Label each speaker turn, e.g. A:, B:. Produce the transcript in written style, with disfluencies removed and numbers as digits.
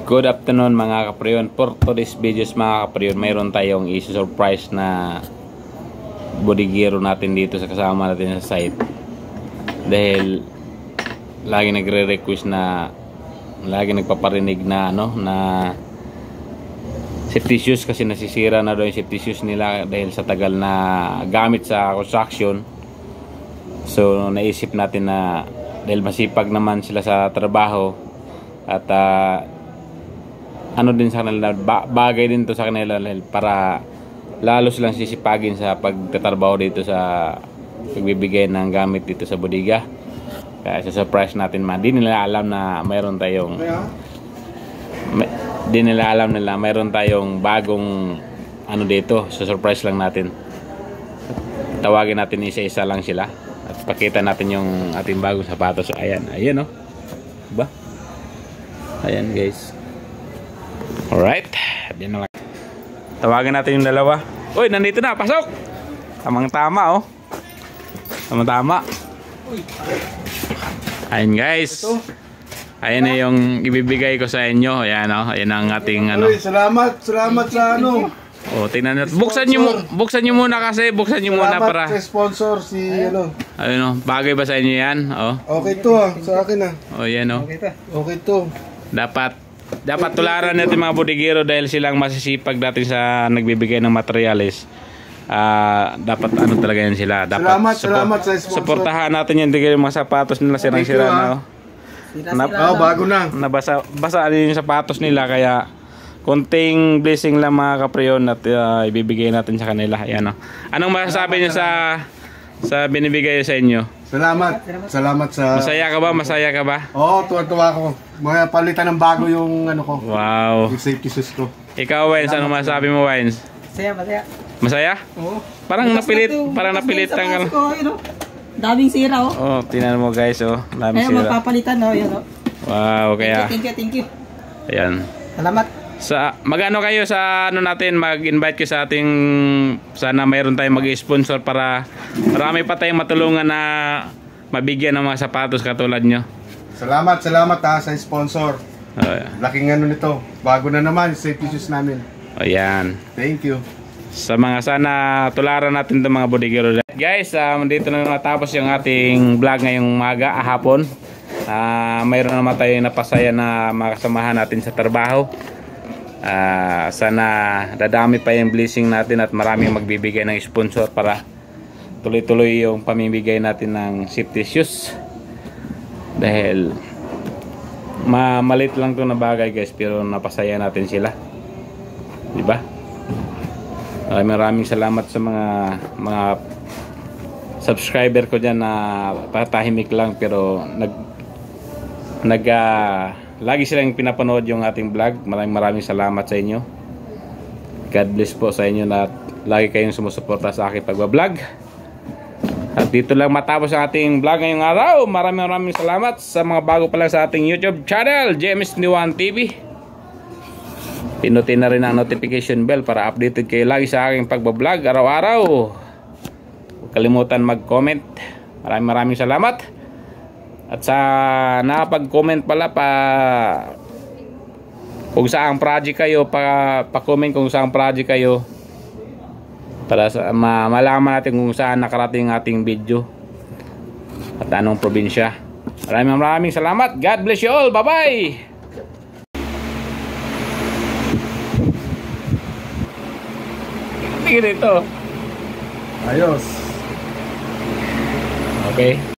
A: Good afternoon mga kapriyon. For today's videos mga kapriyon, mayroon tayong i-surprise na bodigero natin dito sa kasama natin sa site. Dahil lagi nagre-request na, lagi nagpaparinig na na safety shoes kasi nasisira na daw yung safety shoes nila dahil sa tagal na gamit sa construction. So naisip natin na dahil masipag naman sila sa trabaho at ano din sa kanila, bagay din to sa kanila para lalo silang sisipagin sa pagtatrabaho dito sa pagbibigay ng gamit dito sa bodega. Kaya sa surprise natin di nila alam na mayroon tayong mayroon tayong bagong ano dito. So surprise lang natin. Tawagin natin isa-isa lang sila at pakita natin yung ating bagong sapatos. Ayan oh. Diba? Ayan guys. Alright, diyan na lang. Tawagan natin yung dalawa. Uy, nandito na, pasok! Tamang tama oh. Tamang tama. Ayan guys. Ayan na yung ibibigay ko sa inyo. Ayan oh, ayan ang ating ano.
B: Uy, salamat sa ano.
A: Oh, tingnan natin. Buksan niyo muna kasi, muna para
B: sa sponsor si ano.
A: Ayun oh, bagay ba sa inyo yan? Oh.
B: Okay to sa akin
A: Oh, yan oh.
B: Okay to.
A: Dapat tularan natin mga bodigero dahil silang masisipag natin sa nagbibigay ng materyales. Dapat ano talaga yan sila. Dapat
B: salamat sa sponsor.
A: Suportahan natin yung mga sapatos nila sirang-sira na.
B: Bago na.
A: Basa yung sapatos nila kaya konting blessing lang mga kapriyon at ibibigay natin sa kanila. Ayan, oh. Anong masasabi niyo sa binibigay sa inyo?
B: Salamat sa...
A: Masaya ka ba?
B: Oo, tuwa ko. Mga palitan ng bago yung ano ko.
A: Wow.
B: Yung safety shoes ko.
A: Ikaw, Wines, ano masasabi mo, Wines?
C: Masaya.
A: Masaya?
C: Oo.
A: Parang napilit ang
C: daming sira oh.
A: Oh, tingnan mo guys oh, daming
C: sira. Kaya mapapalitan oh, yan oh.
A: Wow, kaya.
C: Thank you.
A: Ayan.
C: Salamat.
A: Magano kayo sa ano natin, mag-invite kayo sa ating, sana mayroon tayong mag-sponsor para marami pa tayong matulungan na mabigyan ng mga sapatos katulad nyo.
B: Salamat sa sponsor. Laking ano nito, bago na naman safety shoes namin.
A: Ayan.
B: Thank you.
A: Sa mga sana tularan natin itong mga bodigero. Guys, dito na natapos yung ating vlog ngayong hapon. Mayroon naman tayo napasaya na makasamahan natin sa trabaho. Sana dadami pa yung blessing natin at maraming magbibigay ng sponsor para tuloy-tuloy yung pamimigay natin ng safety shoes. Dahil malit lang 'to na bagay guys, pero napasaya natin sila. Di ba? Maraming salamat sa mga subscriber ko diyan na patahimik lang pero lagi silang pinapanood yung ating vlog. Maraming salamat sa inyo. God bless po sa inyo na lagi kayong sumusuporta sa aking pagbablog. At dito lang matapos ang ating vlog ngayong araw. Maraming salamat sa mga bago pa lang sa ating YouTube channel, JMS21 TV. Pinutin na rin ang notification bell para updated kayo lagi sa aking pagbablog araw-araw. Huwag kalimutan mag-comment. Maraming salamat. At sa nakapag-comment pala kung saang project kayo, pa-comment kung saang project kayo para malaman natin kung saan nakarating ating video at anong probinsya. Maraming salamat. God bless you all. Bye-bye. Tingin ito.
B: Ayos.
A: Okay.